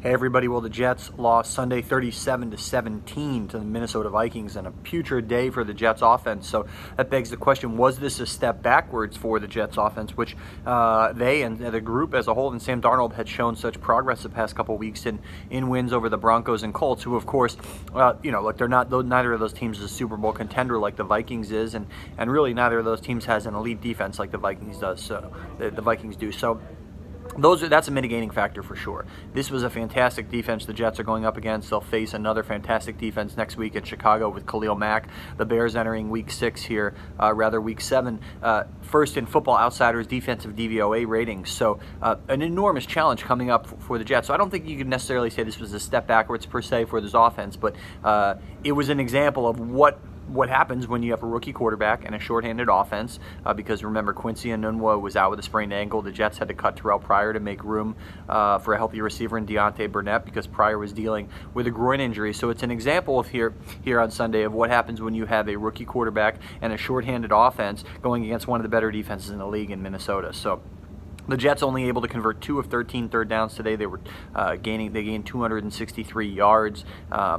Hey everybody, well the Jets lost Sunday 37-17 to the Minnesota Vikings in a putrid day for the Jets offense. So that begs the question, was this a step backwards for the Jets offense, which they and the group as a whole and Sam Darnold had shown such progress the past couple weeks in wins over the Broncos and Colts, who of course, look, they're not, neither of those teams is a Super Bowl contender like the Vikings is, and really neither of those teams has an elite defense like the Vikings does. So the Vikings do. So that's a mitigating factor for sure. This was a fantastic defense the Jets are going up against. They'll face another fantastic defense next week in Chicago with Khalil Mack. The Bears entering week 6 here, week 7. First in Football Outsiders defensive DVOA ratings. So an enormous challenge coming up for the Jets. So I don't think you could necessarily say this was a step backwards per se for this offense, but it was an example of what happens when you have a rookie quarterback and a shorthanded offense, because remember, Quincy Enunwa was out with a sprained ankle. The Jets had to cut Terrell Pryor to make room for a healthy receiver in Deontay Burnett because Pryor was dealing with a groin injury. So it's an example of here on Sunday of what happens when you have a rookie quarterback and a shorthanded offense going against one of the better defenses in the league in Minnesota. So the Jets only able to convert 2 of 13 third downs today. They were they gained 263 yards.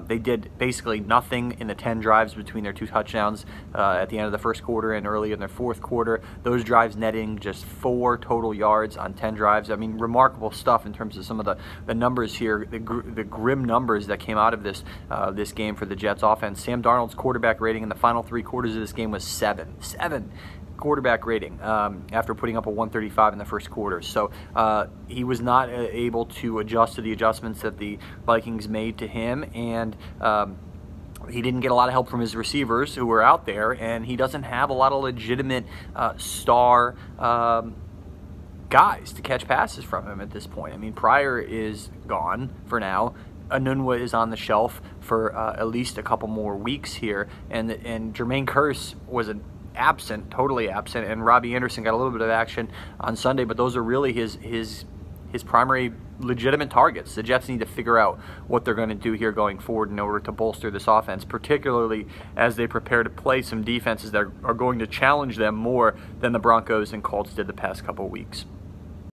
They did basically nothing in the 10 drives between their 2 touchdowns at the end of the first quarter and early in their fourth quarter. Those drives netting just 4 total yards on 10 drives. I mean, remarkable stuff in terms of some of the numbers here, the grim numbers that came out of this game for the Jets offense. Sam Darnold's quarterback rating in the final 3 quarters of this game was 7 quarterback rating after putting up a 135 in the first quarter. So he was not able to adjust to the adjustments that the Vikings made to him, and he didn't get a lot of help from his receivers who were out there, and he doesn't have a lot of legitimate star guys to catch passes from him at this point. I mean, Pryor is gone for now. Enunwa is on the shelf for at least a couple more weeks here, and Jermaine Kearse was totally absent, and Robbie Anderson got a little bit of action on Sunday, but those are really his primary legitimate targets. The Jets need to figure out what they're going to do here going forward in order to bolster this offense, particularly as they prepare to play some defenses that are going to challenge them more than the Broncos and Colts did the past couple weeks.